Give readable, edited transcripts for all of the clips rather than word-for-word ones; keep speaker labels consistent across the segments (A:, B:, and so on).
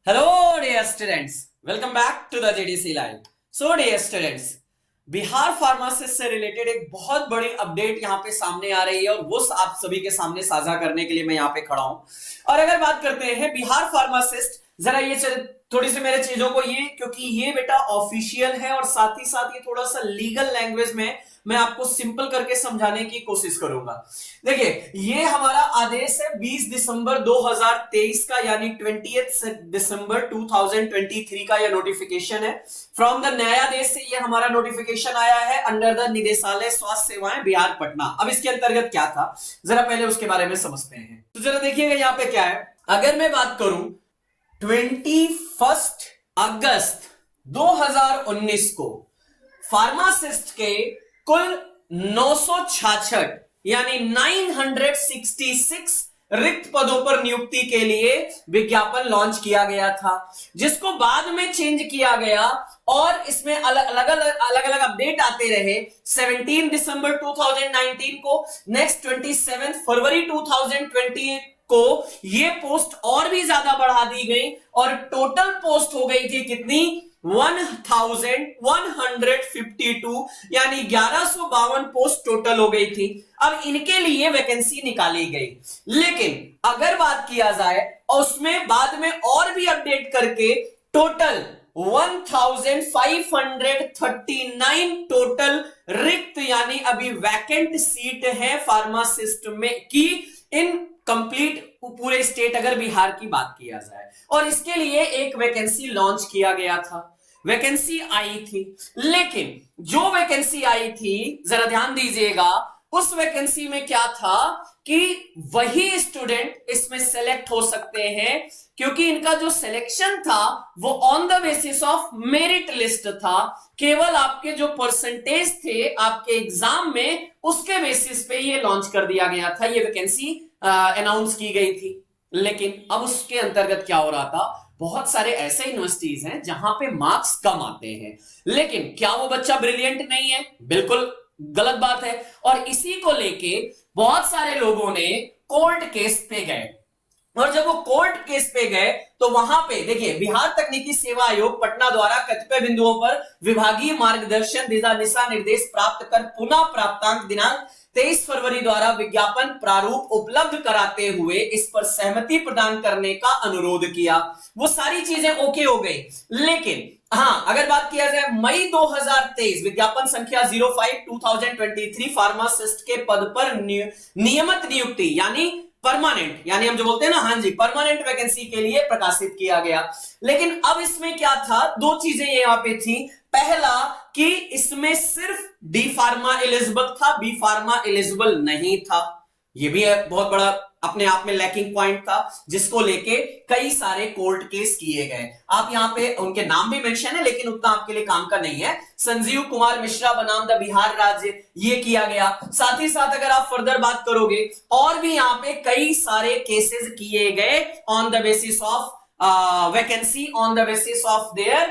A: Hello dear students, welcome back to the JDC Live. So dear students, Bihar pharmacist से related एक बहुत बड़ी update यहाँ पे सामने आ रही है और वो आप सभी के सामने साझा करने के लिए मैं यहाँ पे खड़ा हूं। और अगर बात करते हैं बिहार फार्मासिस्ट, जरा ये थोड़ी सी मेरे चीजों को ये, क्योंकि ये बेटा ऑफिशियल है और साथ ही साथ ये थोड़ा सा लीगल लैंग्वेज में मैं आपको सिंपल करके समझाने की कोशिश करूंगा। देखिए, ये हमारा आदेश है 20 दिसंबर 2023 का, यानी 20 दिसंबर 2023 का यह नोटिफिकेशन है। फ्रॉम द न्यायाधीश से ये हमारा नोटिफिकेशन आया है अंडर द निदेशालय स्वास्थ्य सेवाएं बिहार पटना। अब इसके अंतर्गत क्या था, जरा पहले उसके बारे में समझते हैं। तो जरा देखिएगा यहाँ पे क्या है। अगर मैं बात करूं 21 अगस्त 2019 को फार्मासिस्ट के कुल 966 यानी 966 रिक्त पदों पर नियुक्ति के लिए विज्ञापन लॉन्च किया गया था, जिसको बाद में चेंज किया गया और इसमें अलग अलग अपडेट आते रहे। 17 दिसंबर 2019 को, नेक्स्ट 27 फरवरी 2020 को ये पोस्ट और भी ज्यादा बढ़ा दी गई और टोटल पोस्ट हो गई थी कितनी, 1152 यानी 1152 पोस्ट टोटल हो गई थी। अब इनके लिए वैकेंसी निकाली गई, लेकिन अगर बात किया जाए और उसमें बाद में और भी अपडेट करके टोटल 1539 टोटल रिक्त यानी अभी वैकेंट सीट है फार्मासिस्ट में की इन कंप्लीट पूरे स्टेट अगर बिहार की बात किया जाए। और इसके लिए एक वैकेंसी लॉन्च किया गया था, वैकेंसी आई थी, लेकिन जो वैकेंसी आई थी जरा ध्यान दीजिएगा, उस वैकेंसी में क्या था कि वही स्टूडेंट इसमें सेलेक्ट हो सकते हैं, क्योंकि इनका जो सिलेक्शन था वो on the basis of merit list था। केवल आपके जो परसेंटेज थे आपके एग्जाम में, उसके बेसिस पे ये लॉन्च कर दिया गया था, ये वैकेंसी अनाउंस की गई थी। लेकिन अब उसके अंतर्गत क्या हो रहा था, बहुत सारे ऐसे यूनिवर्सिटीज हैं जहां पे मार्क्स कम आते हैं, लेकिन क्या वो बच्चा ब्रिलियंट नहीं है? बिल्कुल गलत बात है। और इसी को लेके बहुत सारे लोगों ने कोर्ट केस पे गए, और जब वो कोर्ट केस पे गए तो वहां पे देखिए, बिहार तकनीकी सेवा आयोग पटना द्वारा कतिपय बिंदुओं पर विभागीय मार्गदर्शन दिशा निर्देश प्राप्त कर पुनः प्राप्तांक दिनांक 23 फरवरी द्वारा विज्ञापन प्रारूप उपलब्ध कराते हुए इस पर सहमति प्रदान करने का अनुरोध किया। वो सारी चीजें ओके हो गई, लेकिन हाँ, अगर बात किया जाए मई 2023 विज्ञापन संख्या 05/2023 फार्मासिस्ट के पद पर नियमित नियुक्ति यानी परमानेंट, यानी हम जो बोलते हैं ना, हाँ जी, परमानेंट वैकेंसी के लिए प्रकाशित किया गया। लेकिन अब इसमें क्या था, दो चीजें यहाँ पे थी। पहला कि इसमें सिर्फ डी फार्मा एलिजिबल था, बी फार्मा एलिजिबल नहीं था। ये भी बहुत बड़ा अपने आप में लैकिंग पॉइंट था, जिसको लेके कई सारे कोर्ट केस किए गए। आप यहाँ पे उनके नाम भी मेंशन है, लेकिन उतना आपके लिए काम का नहीं है। संजीव कुमार मिश्रा बनाम द बिहार राज्य, ये किया गया। साथ ही साथ अगर आप फर्दर बात करोगे, और भी यहाँ पे कई सारे केसेस किए गए on the basis of vacancy, on the basis of their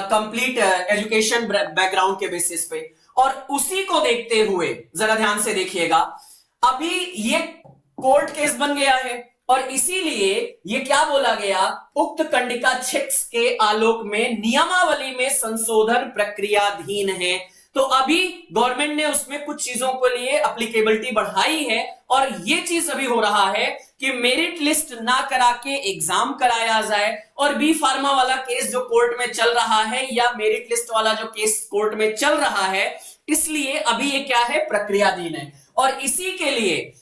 A: complete education background के बेसिस पे। और उसी को देखते हुए जरा ध्यान से देखिएगा, अभी ये कोर्ट केस बन गया है और इसीलिए ये क्या बोला गया, उक्त कंडिका 6 के आलोक में नियमावली में संशोधन प्रक्रियाधीन है। तो अभी गवर्नमेंट ने उसमें कुछ चीजों के लिए एप्लीकेबिलिटी बढ़ाई है, और ये चीज अभी हो रहा है कि मेरिट लिस्ट ना करा के एग्जाम कराया जाए। और बी फार्मा वाला केस जो कोर्ट में चल रहा है, या मेरिट लिस्ट वाला जो केस कोर्ट में चल रहा है, इसलिए अभी ये क्या है, प्रक्रियाधीन है। और इसी के लिए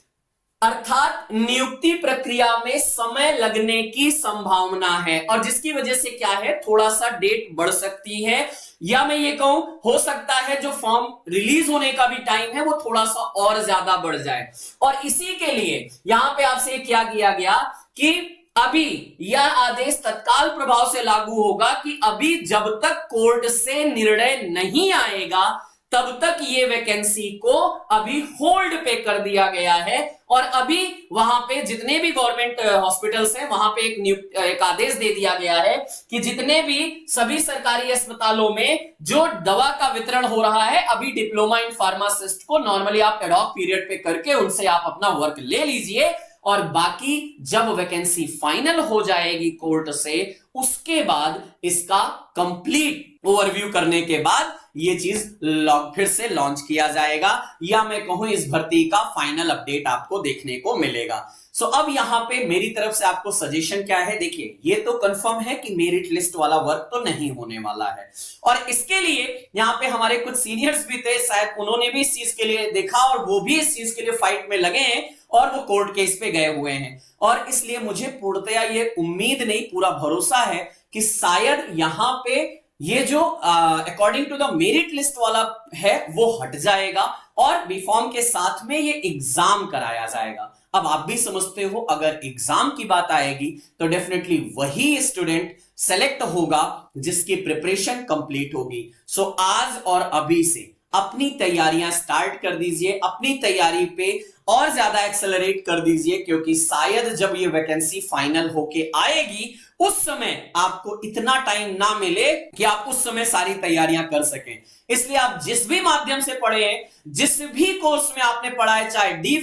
A: अर्थात नियुक्ति प्रक्रिया में समय लगने की संभावना है, और जिसकी वजह से क्या है, थोड़ा सा डेट बढ़ सकती है, या मैं ये कहूं हो सकता है जो फॉर्म रिलीज होने का भी टाइम है वो थोड़ा सा और ज्यादा बढ़ जाए। और इसी के लिए यहां पे आपसे क्या किया गया कि अभी यह आदेश तत्काल प्रभाव से लागू होगा कि अभी जब तक कोर्ट से निर्णय नहीं आएगा तब तक ये वैकेंसी को अभी होल्ड पे कर दिया गया है। और अभी वहां पे जितने भी गवर्नमेंट हॉस्पिटल्स हैं वहां पे एक आदेश दे दिया गया है कि जितने भी सभी सरकारी अस्पतालों में जो दवा का वितरण हो रहा है, अभी डिप्लोमा इन फार्मासिस्ट को नॉर्मली आप एडॉक पीरियड पे करके उनसे आप अपना वर्क ले लीजिए, और बाकी जब वैकेंसी फाइनल हो जाएगी कोर्ट से, उसके बाद इसका कंप्लीट ओवरव्यू करने के बाद ये चीज फिर से लॉन्च किया जाएगा, या मैं कहूं इस भर्ती का फाइनल अपडेट आपको देखने को मिलेगा। सो अब यहां पे मेरी तरफ से आपको सजेशन क्या है, देखिए ये तो कंफर्म है कि मेरिट लिस्ट वाला वर्क तो नहीं होने वाला है, और इसके लिए यहां पे हमारे कुछ सीनियर्स भी थे, शायद उन्होंने भी इस चीज के लिए देखा और वो भी इस चीज के लिए फाइट में लगे हैं और वो कोर्ट केस पे गए हुए हैं। और इसलिए मुझे पूर्णतया ये उम्मीद नहीं, पूरा भरोसा है कि शायद यहां पे ये जो according to the merit list वाला है वो हट जाएगा और बीफॉर्म के साथ में ये एग्जाम कराया जाएगा। अब आप भी समझते हो, अगर एग्जाम की बात आएगी तो डेफिनेटली वही स्टूडेंट सेलेक्ट होगा जिसकी प्रिपरेशन कंप्लीट होगी। सो आज और अभी से अपनी तैयारियां स्टार्ट कर दीजिए, अपनी तैयारी पे और ज्यादा एक्सेलरेट कर दीजिए, क्योंकि शायद जब ये वैकेंसी फाइनल होके आएगी उस समय आपको इतना टाइम ना मिले कि आप उस समय सारी तैयारियां कर सकें। इसलिए आप जिस भी माध्यम से पढ़े हैं, जिस भी कोर्स में आपने पढ़ा है, चाहे डी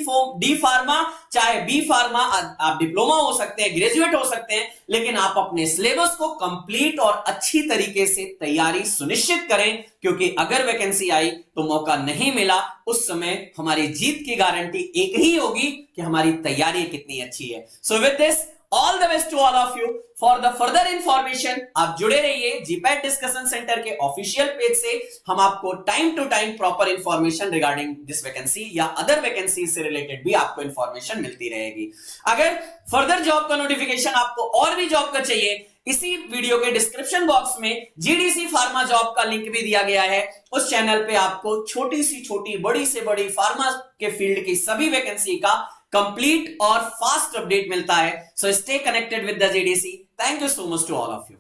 A: फार्मा चाहे बी फार्मा, आप डिप्लोमा हो सकते हैं, ग्रेजुएट हो सकते हैं, लेकिन आप अपने सिलेबस को कंप्लीट और अच्छी तरीके से तैयारी सुनिश्चित करें, क्योंकि अगर वैकेंसी आई तो मौका नहीं मिला, उस समय हमारी जीत की गारंटी एक ही होगी कि हमारी तैयारी कितनी अच्छी है। So with this, all the best to all of you. For the further information आप जुड़े रहिए जीपैट डिस्कशन सेंटर के ऑफिशियल पेज से। हम आपको time to time proper information regarding this vacancy या अदर वैकेंसी से रिलेटेड भी आपको इंफॉर्मेशन मिलती रहेगी। अगर फर्दर जॉब का नोटिफिकेशन आपको और भी जॉब का चाहिए, इसी वीडियो के डिस्क्रिप्शन बॉक्स में जीडीसी फार्मा जॉब का लिंक भी दिया गया है। उस चैनल पे आपको छोटी से छोटी, बड़ी से बड़ी फार्मा के फील्ड की सभी वैकेंसी का कंप्लीट और फास्ट अपडेट मिलता है। So stay connected with the GDC. Thank you so much to all of you.